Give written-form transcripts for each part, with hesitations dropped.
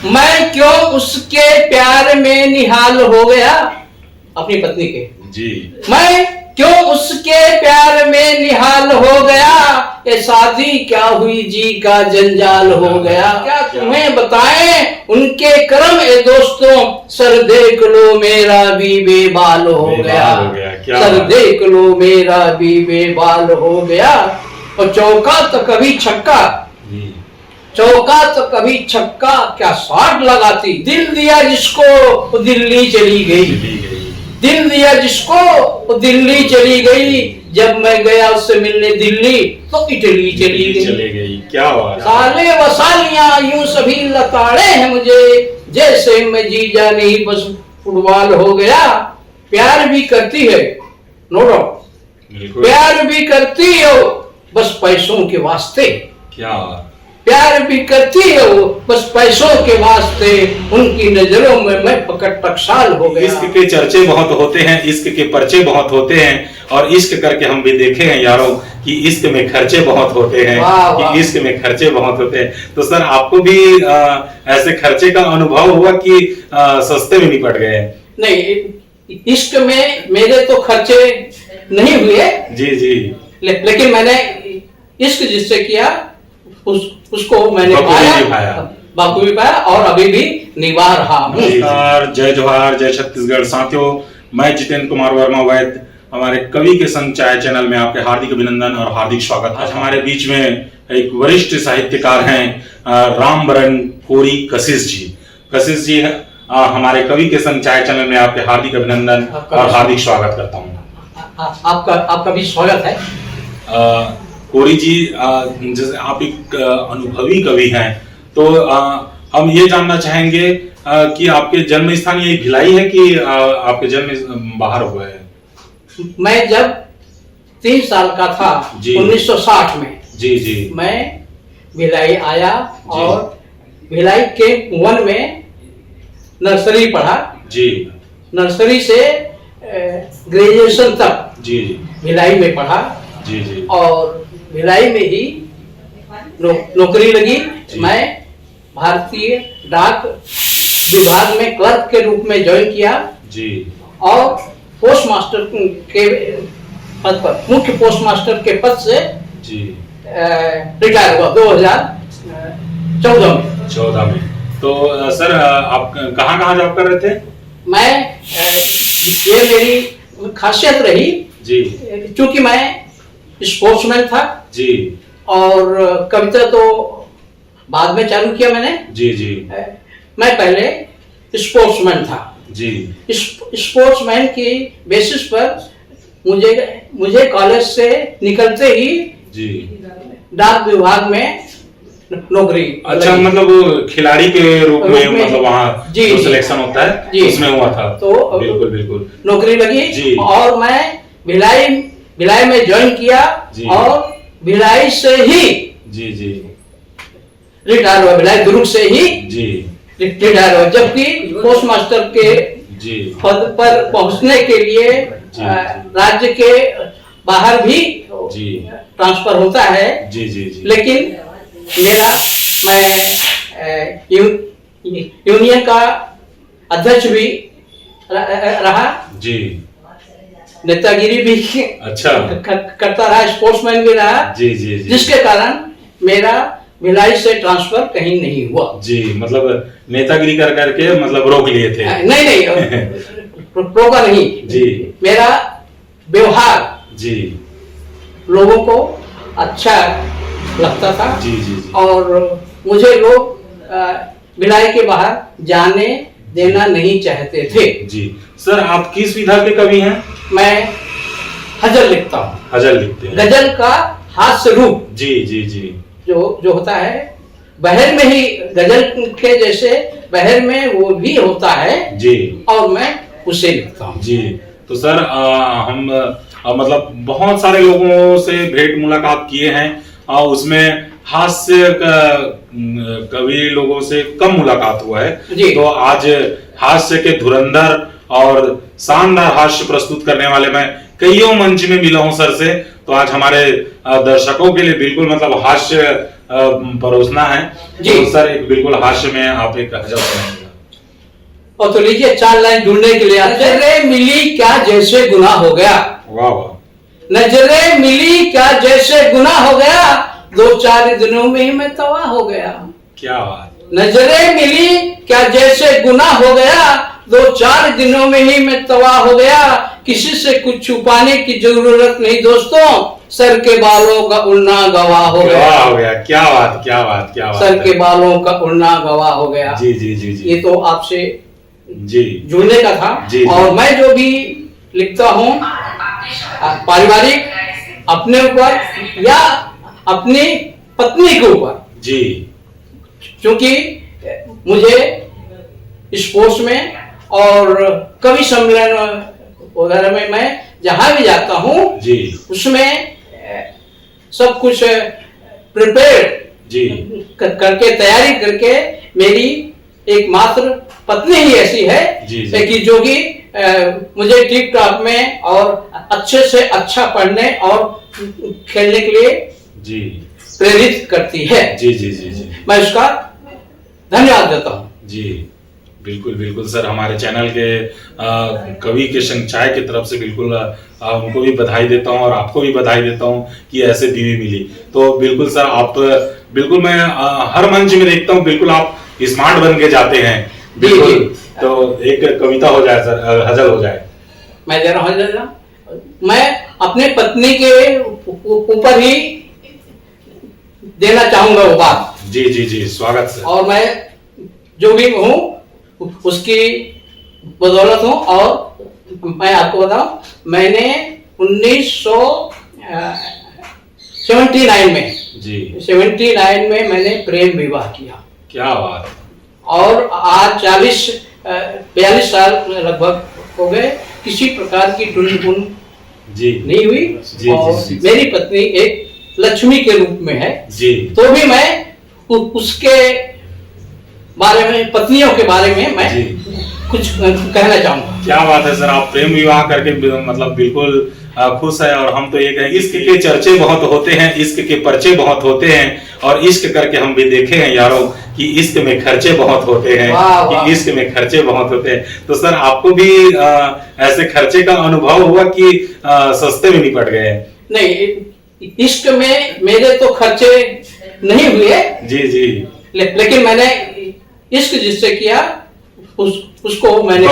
मैं क्यों उसके प्यार में निहाल हो गया, अपनी पत्नी के जी। मैं क्यों उसके प्यार में निहाल हो गया, ये शादी क्या हुई जी का जंजाल हो गया। क्या तुम्हें बताएं उनके कर्म ए दोस्तों, सर देख लो मेरा भी बेबाल हो गया। सर देख लो मेरा भी बेबाल हो गया। और चौका तो कभी छक्का, चौका तो कभी छक्का, क्या शॉट लगाती। दिल दिया जिसको वो दिल्ली चली गई, दिल दिया जिसको वो दिल्ली चली गई। जब मैं गया उससे मिलने दिल्ली तो इटली चली गई। क्या बात। साले व सालियां यूं सभी लताड़े हैं मुझे, जैसे मैं जीजा नहीं बस फुटबॉल हो गया। प्यार भी करती है नो डाउट, प्यार भी करती हो बस पैसों के वास्ते। क्या प्यार भी करती है वो बस पैसों के वास्ते। उनकी नजरों में मैं पकड़ टकसाल हो गया। इश्क के चर्चे बहुत होते हैं, इश्क के पर्चे बहुत होते हैं, और इश्क करके हम भी देखे हैं यारों कि इश्क में खर्चे बहुत होते हैं, कि इश्क में खर्चे बहुत होते हैं। तो सर आपको भी ऐसे खर्चे का अनुभव हुआ कि सस्ते में निपट गए? नहीं, इश्क में मेरे तो खर्चे नहीं हुए जी जी, लेकिन मैंने इश्क जिससे किया उसको मैंने बाखूबी पाया और अभी भी निभा रहा हूँ। जय जोहार, जय छत्तीसगढ़। साथियों, मैं जितेंद्र कुमार वर्मा वैद्य, हमारे कवि के संग चाय चैनल में आपके हार्दिक अभिनंदन और हार्दिक स्वागत। आज हमारे बीच में एक वरिष्ठ साहित्यकार हैं रामबरन कोरी कशिश जी। कशिश जी हमारे कवि के संग चाय चैनल में आपके हार्दिक अभिनंदन और हार्दिक स्वागत करता हूँ। आपका भी स्वागत है। कोरी जी, जैसे आप एक अनुभवी कवि हैं, तो हम ये जानना चाहेंगे कि आपके जन्म स्थान यही भिलाई है कि आपके जन्म बाहर हुआ है? मैं जब 3 साल का था 1960 में जी जी, मैं भिलाई आया और भिलाई के 1 में नर्सरी पढ़ा जी। नर्सरी से ग्रेजुएशन तक जी भिलाई में पढ़ा जी जी, और भिलाई में ही नौकरी लगी। मैं भारतीय डाक विभाग में क्लर्क के रूप में ज्वाइन किया जी, और पोस्टमास्टर के पद पर, मुख्य पोस्टमास्टर के पद से जी रिटायर हुआ 2014 में। तो सर आप कहाँ जॉब कर रहे थे? मैं ये मेरी खासियत रही जी, क्योंकि मैं स्पोर्ट्समैन था जी, और कविता तो बाद में चालू किया मैंने जी जी। मैं पहले स्पोर्ट्समैन था जी। स्पोर्ट्समैन की बेसिस पर मुझे कॉलेज से निकलते ही जी डाक विभाग में नौकरी। अच्छा, मतलब खिलाड़ी के रूप में मतलब वहाँ जो सिलेक्शन होता है जी, उसमें हुआ था। तो बिल्कुल बिल्कुल नौकरी लगी जी, और मैं भिलाई में ज्वाइन किया और भिलाई से ही जी जी रिटायर हुआ। भिलाई दुर्ग से ही जी रिटायर हुआ, जबकि पोस्टमास्टर के जी पद पर पहुंचने के लिए राज्य के बाहर भी जी ट्रांसफर होता है जी जी जी। लेकिन मैं यूनियन का अध्यक्ष भी रहा जी, नेतागिरी भी अच्छा करता रहा, स्पोर्ट्समैन भी रहा जी जी जी, जिसके कारण मेरा भिलाई से ट्रांसफर कहीं नहीं हुआ जी। मतलब नेतागिरी कर करके मतलब रोक लिए थे? नहीं रोका नहीं जी, मेरा व्यवहार जी लोगों को अच्छा लगता था जी जी जी, और मुझे लोग भिलाई के बाहर जाने देना नहीं चाहते थे जी। सर आप किस विधा के कवि हैं? मैं गजल लिखता हूँ। गजल लिखते हैं? गजल का हास्य रूप जी जी जी, जो होता है बहर में ही, गजल के जैसे बहर में वो भी होता है जी, और मैं उसे लिखता हूँ जी। तो सर हम मतलब बहुत सारे लोगों से भेंट मुलाकात किए हैं, उसमें हास्य कवि लोगों से कम मुलाकात हुआ है। तो आज हास्य के धुरंधर और शानदार हास्य प्रस्तुत करने वाले मैं कईयों मंच में मिला हूं सर से। तो आज हमारे दर्शकों के लिए बिल्कुल मतलब हास्य परोसना है। जी। तो सर एक बिल्कुल हास्य में आप एक गजल सुनाइएगा। और तो लीजिए 4 लाइन ढूंढने के लिए नजरे मिली क्या जैसे गुनाह हो गया। वाह वाह। नजरे मिली क्या जैसे गुनाह हो गया, 2-4 दिनों में ही मैं तबाह हो गया। क्या बात। नजरे मिली क्या जैसे गुनाह हो गया, 2-4 दिनों में ही मैं तबाह हो गया। किसी से कुछ छुपाने की जरूरत नहीं दोस्तों, सर के बालों का उड़ना गवाह हो गया। क्या बात क्या बात क्या बात। सर के बालों का उड़ना गवाह हो गया। जी जी जी जी। ये तो आपसे जी जुड़ने का था। जी, और मैं जो भी लिखता हूँ पारिवारिक, अपने ऊपर या अपनी पत्नी के ऊपर, जी। क्योंकि मुझे स्पोर्ट्स में और कवि सम्मेलन वगैरह में मैं जहां भी जाता हूं जी, उसमें सब कुछ प्रिपेयर जी करके तैयारी करके, मेरी एकमात्र पत्नी ही ऐसी है जी, जी। कि जो कि मुझे टिप टॉप में और अच्छे से अच्छा पढ़ने और खेलने के लिए जी प्रेरित करती है। जी जी जी जी मैं उसका धन्यवाद देता हूँ। जी। बिल्कुल बिल्कुल सर, हमारे चैनल के कवि के संग चाय की तरफ से बिल्कुल उनको भी बधाई देता हूँ और आपको भी बधाई देता हूँ कि ऐसे बीवी मिली। तो बिल्कुल सर, आप तो बिल्कुल मैं हर मंच में देखता हूँ, बिल्कुल आप स्मार्ट बन के जाते हैं। बिल्कुल। तो एक कविता हो जाए सर, गजल हो जाए। मैं दे रहा हूँ। मैं अपने पत्नी के ऊपर ही देना चाहूंगा वो बात। जी जी जी, स्वागत सर। और मैं जो भी हूँ उसकी बदौलत हूँ। और मैं आपको बताऊं, मैंने 1979 में जी 79 में मैंने प्रेम विवाह किया। क्या बात। और आज 42 साल लगभग हो गए, किसी प्रकार की टुनटुन जी नहीं हुई। जी, और जी, मेरी पत्नी एक लक्ष्मी के रूप में है। जी। तो भी मैं उसके बारे में, पत्नियों के बारे में मैं जी कुछ कहना चाहूंगा। क्या बात है सर, आप प्रेम विवाह करके मतलब बिल्कुल खुश है। और हम तो ये कहेंगे, इश्क के चर्चे बहुत होते हैं, इश्क के पर्चे बहुत होते हैं, और इश्क करके हम भी देखे हैं यारों कि इश्क में खर्चे बहुत होते हैं। कि इश्क में खर्चे बहुत होते हैं। तो सर आपको भी ऐसे खर्चे का अनुभव हुआ कि सस्ते में निपट गए? नहीं, इश्क में मेरे तो खर्चे नहीं हुए। जी जी। लेकिन मैंने इश्क जिससे किया उसको मैंने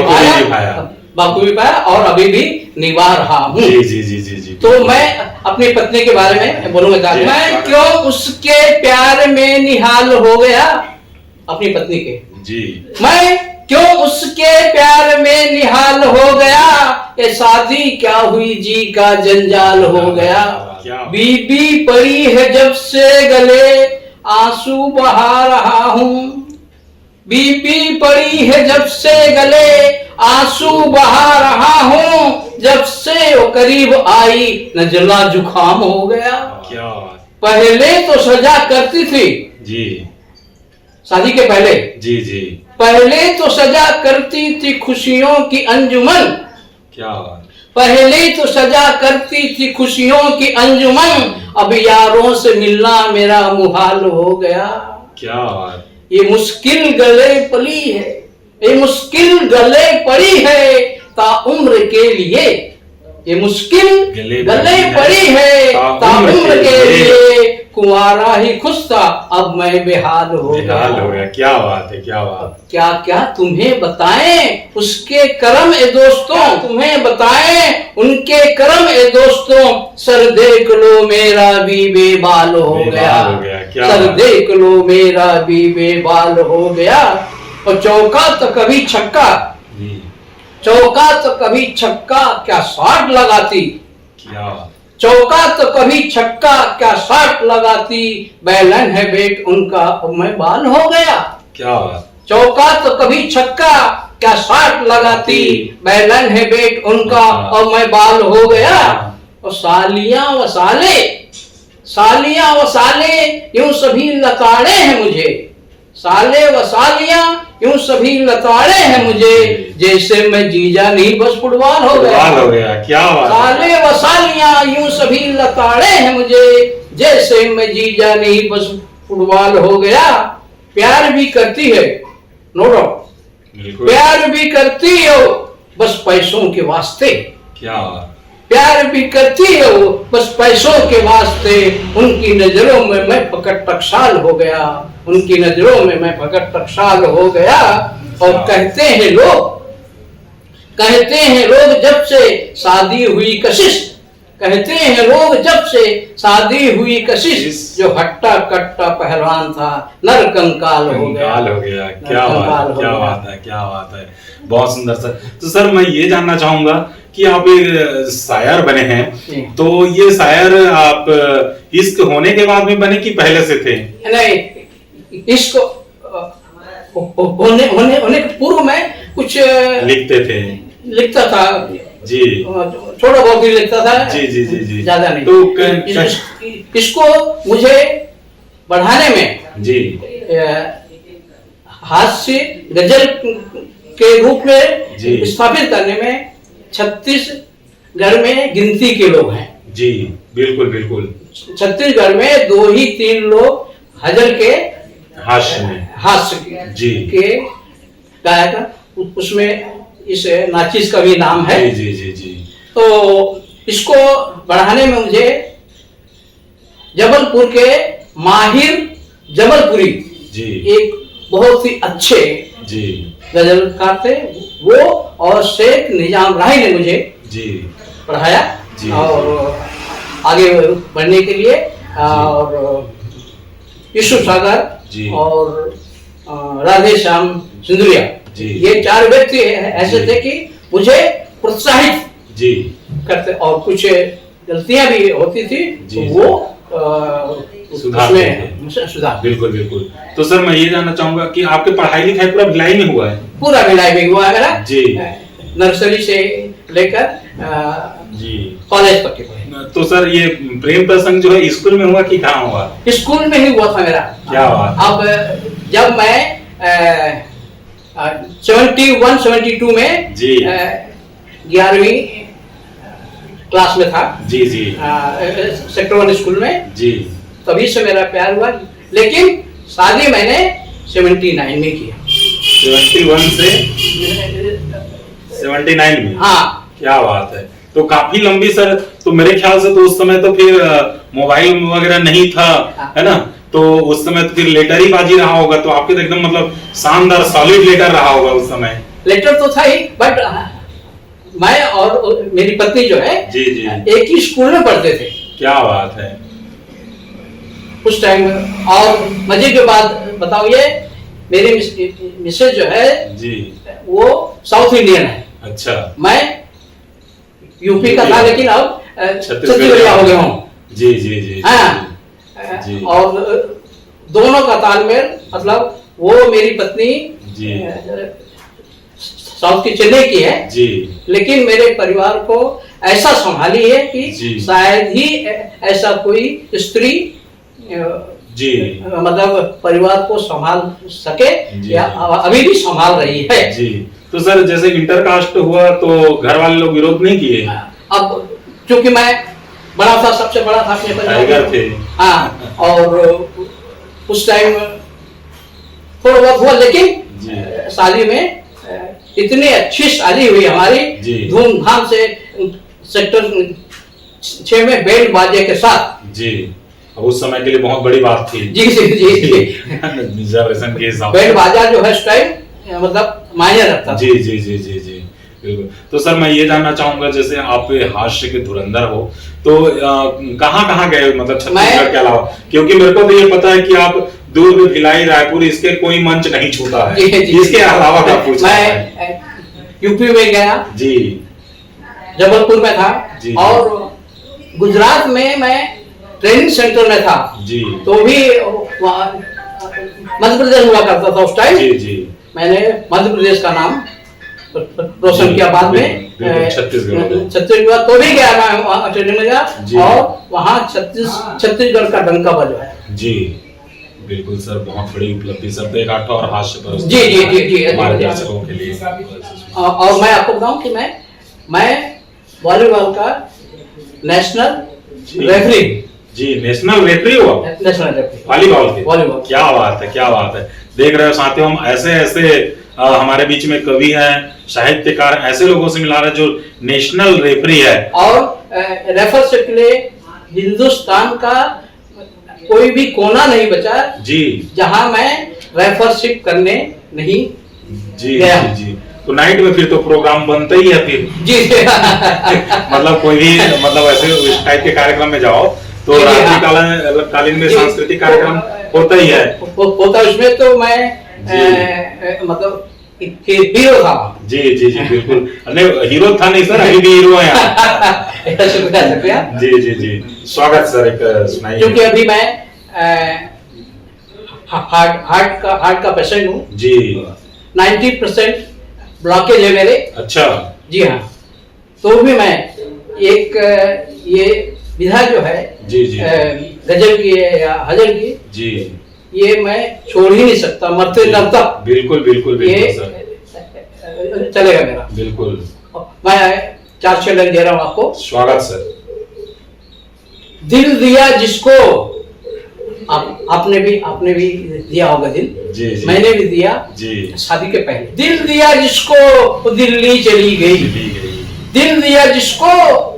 बखूबी पाया और अभी भी निभा रहा हूँ। जी जी जी जी जी। तो मैं अपनी पत्नी के बारे में बोलूंगा। मैं क्यों उसके प्यार में निहाल हो गया, अपनी पत्नी के। जी। मैं क्यों उसके प्यार में निहाल हो गया, ये शादी क्या हुई जी का जंजाल हो गया। बीबी पड़ी है जब से गले, आंसू बहा रहा हूँ। बीबी पड़ी है जब से गले, आंसू बहा रहा हूँ। जब से वो करीब आई नजला जुखाम हो गया। क्या पहले तो सजा करती थी जी, शादी के पहले। जी जी। पहले तो सजा करती थी खुशियों की अंजुमन। क्या पहले तो सजा करती थी खुशियों की अंजुमन, अब यारों से मिलना मेरा मुहाल हो गया। क्या ये मुश्किल गले पली है, ये मुश्किल गले पड़ी है ताउम्र के लिए। ये मुश्किल गले पड़ी है ताउम्र के लिए। कुंवारा ही खुश था, अब मैं बेहाल हो गया। क्या बात है, क्या बात। क्या क्या तुम्हें बताएं उसके करम ए दोस्तों, तुम्हें बताएं उनके करम ए दोस्तों। सर देख लो मेरा भी बेबाल हो गया। सर देख लो मेरा भी बेबाल हो गया। और चौका तो कभी छक्का, चौका तो कभी छक्का क्या शॉट लगाती। क्या चौका तो कभी छक्का क्या शॉट लगाती। बैलन है बेट उनका, अब मैं बाल हो गया। क्या चौका तो कभी छक्का क्या शॉट लगाती। बैलन है बेट उनका, अब मैं बाल हो गया। और सालियां व साले, सालियां व साले यूं सभी लताड़े हैं मुझे। साले व सालियां यूं सभी लताड़े हैं मुझे। जैसे मैं जीजा नहीं बस फुटबॉल हो गया। क्या बात। साले व सालियां यूं सभी लताड़े हैं मुझे। जैसे मैं जीजा नहीं बस फुटबॉल हो गया। प्यार भी करती है, नो डाउट, बिल्कुल। प्यार भी करती हो बस पैसों के वास्ते। क्या प्यार भी करती है वो बस पैसों के वास्ते। उनकी नजरों में मैं फकट टकसाल हो गया, उनकी नजरों में मैं फकट टकसाल हो गया। और कहते हैं लोग जब से शादी हुई कशिश, कहते हैं लोग जब से शादी हुई कशिश, जो हट्टा कट्टा पहलवान था नर कंकाल हो गया। क्या बात है, बहुत सुंदर सर। तो सर मैं ये जानना चाहूंगा कि आप एक शायर बने हैं, तो ये शायर आप इश्क होने के बाद में बने कि पहले से थे? नहीं, इसको होने के पूर्व में कुछ लिखता था जी, थोड़ा बहुत ही लिखता था जी, ज्यादा नहीं। तो इसको मुझे बढ़ाने में जी हास्य गजल के रूप में स्थापित करने में छत्तीसगढ़ में गिनती के लोग हैं। जी बिल्कुल। छत्तीसगढ़ में 2 ही 3 लोग गजल के हास्य के गायक, उसमें इस नाचिस का भी नाम है। जी। तो इसको बढ़ाने में मुझे जबलपुर के माहिर जबलपुरी एक बहुत ही अच्छे गजलकार थे वो, और शेख निजाम राही ने मुझे पढ़ाया और आगे बढ़ने के लिए। और विष्णु सागर और राधे श्याम सिंधुरिया, ये 4 व्यक्ति ऐसे थे कि मुझे प्रोत्साहित करते, और कुछ गलतियां भी होती थी तो वो सुधार। बिल्कुल। तो सर मैं ये जानना चाहूंगा कि आपके पढ़ाई लिखाई पूरा भिलाई में हुआ है? पूरा भिलाई में हुआ है मेरा जी, नर्सरी से लेकर कॉलेज तक के। तो सर ये प्रेम प्रसंग जो है स्कूल में हुआ कि कहाँ हुआ? स्कूल में ही हुआ था मेरा। क्या बात। अब जब मैं 71-72 में 11वीं क्लास में था जी सेक्टर 1 स्कूल में जी, तभी से मेरा प्यार हुआ। लेकिन शादी मैंने 79 में किया। 71 से 79 में? हाँ। क्या बात है, तो काफी लंबी सर। तो मेरे ख्याल से तो उस समय तो फिर मोबाइल वगैरह नहीं था, है ना? तो उस समय तो फिर लेटर ही बाजी रहा होगा, तो आपके तो एकदम मतलब शानदार सॉलिड लेटर रहा होगा उस समय। लेटर तो था ही, बट मैं और मेरी पत्नी जो है जी एक ही स्कूल में पढ़ते थे। क्या बात है। उस टाइम। और मजे की बात बताओ, ये मेरी मिसेज जो है जी वो साउथ इंडियन है। अच्छा। मैं यूपी का था, लेकिन अब छत्तीसगढ़ हो गया हूँ। जी हाँ। और दोनों का तालमेल, मतलब वो मेरी पत्नी साउथ की चेन्नई की है जी, लेकिन मेरे परिवार को ऐसा संभाली है कि शायद ही ऐसा कोई स्त्री जी मतलब परिवार को संभाल सके या अभी भी संभाल रही है जी। तो सर जैसे इंटरकास्ट हुआ तो घर वाले लोग विरोध नहीं किए? अब चूंकि मैं बड़ा था, सबसे बड़ा था अपने परिवार थे। हाँ, और उस टाइम थोड़ा बहुत हुआ, लेकिन शादी में इतनी अच्छी शादी हुई हमारी, धूमधाम से सेक्टर 6 में बैंड बाजे के साथ जी। उस समय के लिए बहुत बड़ी बात थी। जी रिजर्वेशन के हिसाब से बैंड बाजा जो है उस टाइम मतलब मायने रखता था। जी बिल्कुल। तो सर मैं ये जानना चाहूंगा, जैसे आप हास्य के धुरंधर हो तो कहाँ गए, मतलब छत्तीसगढ़ के अलावा? क्योंकि मेरे को तो ये पता है कि आप दूर में भिलाई, रायपुर, इसके कोई मंच नहीं छूटा है। इसके अलावा क्या पूछना है? मैं यूपी में गया जी, जबलपुर में था जी, और गुजरात में मैं ट्रेनिंग सेंटर में था जी। तो भी मध्य प्रदेश हुआ करता था उस टाइम जी। मैंने मध्य प्रदेश का नाम रोशन किया। बाद में छत्तीसगढ़ तो भी गया मैं, वहाँ ट्रेनिंग में गया और वहाँ छत्तीसगढ़ का डंका बजाया जी। बिल्कुल सर, बहुत बड़ी उपलब्धि सर। तो एक आठ और हास्य पर जी हमारे दर्शकों के लिए। और मैं आपको बताऊं कि मैं वॉलीबॉल का नेशनल रेफरी जी, नेशनल रेफरी हो आप? नेशनल रेफरी वॉलीबॉल के? वॉलीबॉल। क्या बात है, क्या बात है। देख रहे हो साथियों, हम ऐसे ऐसे हमारे बीच में कवि हैं, साहित्यकार, ऐसे लोगों से मिला रहे हैं जो नेशनल रेफरी है। और रेफरशिप के लिए हिंदुस्तान का कोई भी कोना नहीं बचा जी जहां मैं रेफरशिप करने नहीं जी गया। जी जी। तो नाइट में फिर तो प्रोग्राम बनता ही है फिर। जी मतलब कोई भी मतलब ऐसे इस टाइप के कार्यक्रम में जाओ तो जी, रात्रि हाँ। कालीन में जी। सांस्कृतिक कार्यक्रम होता ही है। होता उसमें तो मैं मतलब हीरो था। जी जी जी बिल्कुल। नहीं हीरो था नहीं सर, अभी भी हीरो है यहाँ। शुक्रिया। जी जी जी, स्वागत सर, एक सुनाइए। क्योंकि अभी मैं हार्ट का पेशेंट हूँ। जी 90% ब्लॉकेज है मेरे। अच्छा। जी हाँ, तो भी मैं एक ये विधा जो है जी जी गजल की है या हजल की, जी ये मैं छोड़ ही नहीं सकता मरते दम तक। बिल्कुल बिल्कुल ये बिल्कुल सर, चलेगा मेरा। बिल्कुल। मैं 4 लाइन दे रहा हूँ आपको। स्वागत सर। दिल दिया जिसको, आपने भी दिया होगा दिल। जी जी मैंने भी दिया जी। शादी के पहले। दिल दिया जिसको वो दिल्ली चली गई। चली गई। दिल दिया जिसको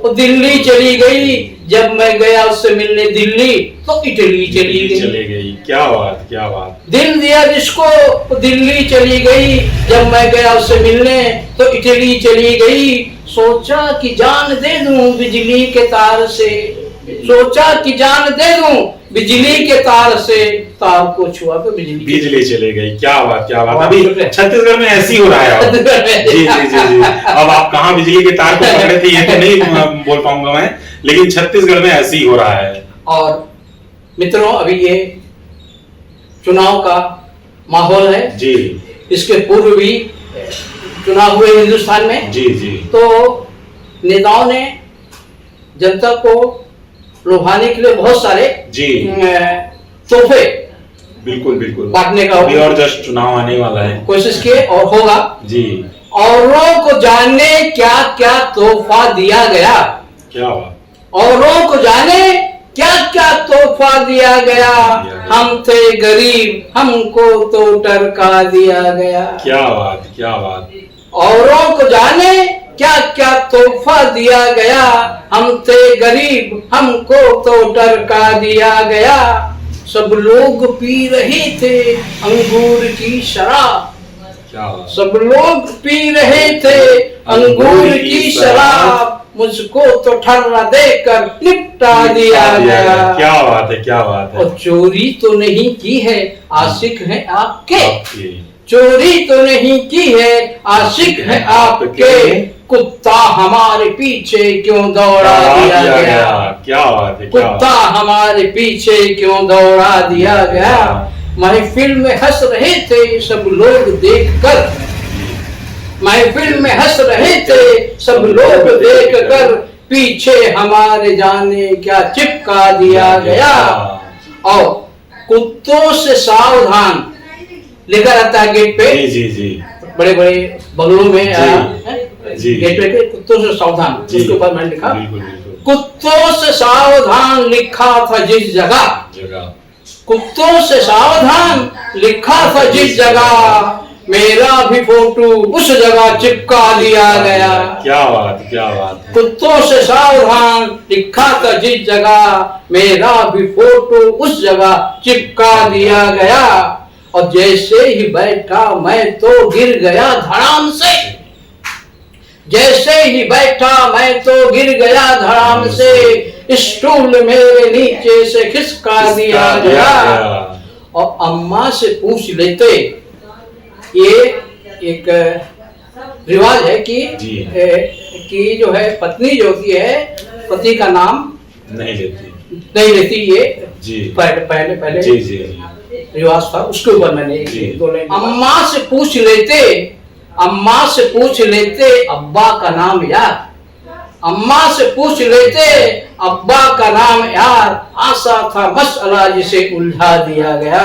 वो दिल्ली चली गई, जब मैं गया उससे मिलने दिल्ली तो इटली चली गई। चली गई। क्या बात, क्या बात। दिल दिया जिसको वो दिल्ली चली गई, जब मैं गया उससे मिलने तो इटली चली गई। सोचा कि जान दे दूं बिजली के तार से, सोचा कि जान दे दूं बिजली के तार से, तार को छुआ तो बिजली चली गई। क्या बात, क्या बात। और अभी छत्तीसगढ़ में ऐसी हो रहा है अब। जी जी जी जी। अब आप कहाँ बिजली के तार को पकड़े थे ये तो नहीं बोल पाऊंगा मैं, लेकिन छत्तीसगढ़ में ऐसी हो रहा है। और मित्रों, अभी ये चुनाव का माहौल है। जी इसके पूर्व भी चुनाव हुए हिंदुस्तान में। जी जी तो नेताओं ने जनता को लुभाने के लिए बहुत सारे जी तोहफे बिल्कुल बिल्कुल बांटने का अभी और जस्ट चुनाव आने वाला है। कोशिश किए और होगा। जी औरों को जाने क्या क्या तोहफा दिया गया, क्या बात। औरों को जाने क्या क्या तोहफा दिया गया। हम थे गरीब हमको तो टरका दिया गया। क्या बात, क्या बात। औरों को जाने क्या क्या तोहफा दिया गया, हम थे गरीब हमको तो टरका दिया गया। सब लोग पी रहे थे अंगूर की शराब, क्या बात। सब लोग पी रहे थे अंगूर की शराब, मुझको तो ठर्रा देकर निपटा दिया गया। क्या बात है, क्या बात है। और चोरी तो नहीं की है आशिक है आपके, आपके। चोरी तो नहीं की है आशिक है आपके, कुत्ता हमारे पीछे क्यों दौड़ा दिया गया। क्या बात है, क्या कुत्ता हमारे पीछे क्यों दौड़ा दिया गया। महफिल में हंस रहे थे सब लोग देखकर, महफिल में हंस रहे थे सब लोग देखकर, पीछे हमारे जाने क्या चिपका दिया गया। और कुत्तों से सावधान लिखा रहता है गेट पे। जी जी जी बड़े बड़े बंगलों में जी गेट पे कुत्तों से सावधान, उसके ऊपर मैंने लिखा बिल्कुल बिल्कुल। कुत्तों से सावधान लिखा था जिस जगह, कुत्तों से सावधान लिखा था जिस जगह, मेरा भी फोटो उस जगह चिपका दिया गया। क्या बात, क्या बात। कुत्तों से सावधान लिखा था जिस जगह, मेरा भी फोटो उस जगह चिपका दिया गया। और जैसे ही बैठा मैं तो गिर गया धड़ाम से, जैसे ही बैठा मैं तो गिर गया धड़ाम से, स्टूल मेरे नीचे से खिसका दिया गया। और अम्मा से पूछ लेते, ये एक रिवाज है कि जो है पत्नी जो होती है पति का नाम नहीं लेती ये जी पहले जी जी रिवाज था। उसके ऊपर मैंने दो लाइन। अम्मा से पूछ लेते, अम्मा से पूछ लेते अब्बा का नाम यार, अम्मा से पूछ लेते अब्बा का नाम यार, आशा था मसला जिसे उलझा दिया गया।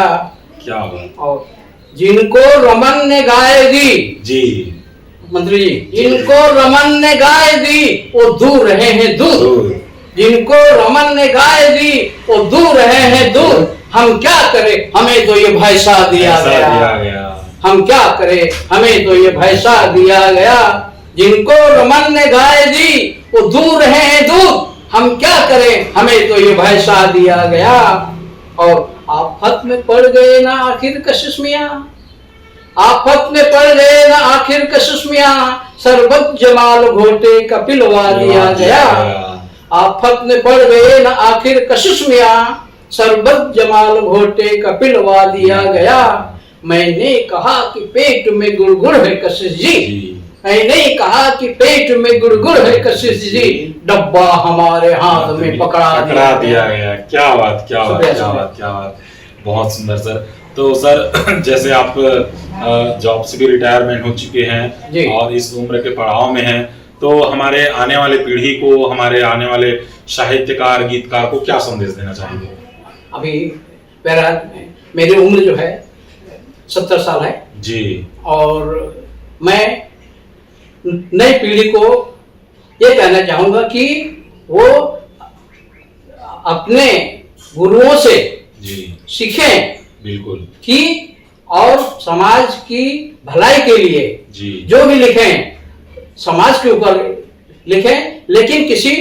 क्या बात। और जिनको रमन ने गाय दी जी मंत्री जी, जिनको रमन ने गाय दी वो दूर रहे हैं दूर, जिनको रमन ने गाय दी वो दूर रहे हैं दूर, हम क्या करें हमें तो ये भैसा दिया गया। हम क्या करें हमें तो ये भैसा दिया गया। जिनको रमन ने गाय दी वो दूर रहे हैं दूर, हम क्या करें हमें तो ये भैसा दिया गया। और आफत में पड़ गए ना आखिर कशिश मियां, आफत में पड़ गए ना आखिर कशिश मियां, सरबत जमाल घोटे का पिलवा दिया गया। आफत में पड़ गए ना आखिर कशिश मियां, सरबत जमाल घोटे का पिलवा दिया गया। मैंने कहा कि पेट में गुड़गुड़ है कशिश जी, मैंने कहा कि पेट में गुड़गुड़ है कशिश जी, डब्बा हमारे हाथ में पकड़ा दिया गया। क्या बात, क्या बात, क्या बात, क्या बात, बहुत सुंदर सर। तो सर जैसे आप जॉब से भी रिटायरमेंट हो चुके हैं और इस उम्र के पड़ाव में हैं, तो हमारे आने वाले पीढ़ी को, हमारे आने वाले साहित्यकार गीतकार को क्या संदेश देना चाहेंगे? अभी मेरी उम्र जो है 70 साल है जी, और मैं नई पीढ़ी को ये कहना चाहूंगा कि वो अपने गुरुओं से जी सीखें, बिल्कुल, कि और समाज की भलाई के लिए जी जो भी लिखें समाज के ऊपर लिखें, लेकिन किसी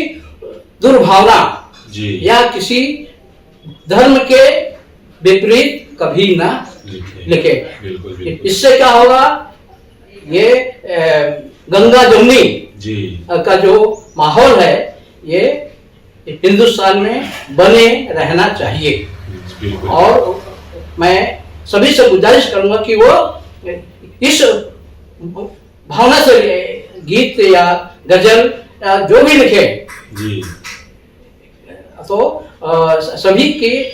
दुर्भावना जी या किसी धर्म के विपरीत कभी ना लिखे। बिल्कुल, बिल्कुल। इससे क्या होगा, ये गंगा जमुनी जी का जो माहौल है ये हिंदुस्तान में बने रहना चाहिए। बिल्कुल। और मैं सभी से गुजारिश करूंगा कि वो इस भावना से गीत या गजल जो भी लिखे जी, तो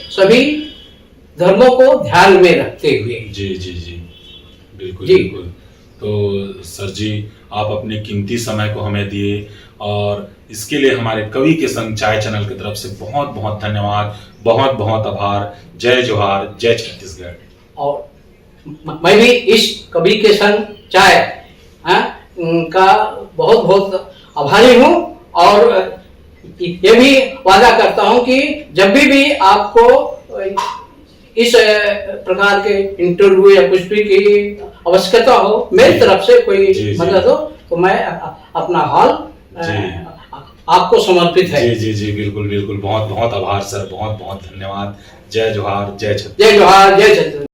सभी धर्मों को ध्यान में रखते हुए। जी जी जी, बिल्कुल जी। बिल्कुल। तो सर जी, आप अपने कीमती समय को हमें दिए और इसके लिए हमारे कवि के संग चाय चैनल की तरफ से बहुत बहुत धन्यवाद, बहुत बहुत आभार। जय जोहार, जय छत्तीसगढ़। और मैं भी इस कवि के संग चाय का बहुत बहुत आभारी हूँ, और ये भी वादा करता हूँ कि जब भी आपको इस प्रकार के इंटरव्यू या कुछ भी की आवश्यकता हो, मेरी तरफ से कोई मदद हो, तो मैं अपना हॉल आपको समर्पित है। जी जी जी, बिल्कुल बिल्कुल, बहुत बहुत आभार सर, बहुत बहुत धन्यवाद। जय जोहार, जय छत्तीसगढ़। जय जोहार, जय छत्तीसगढ़।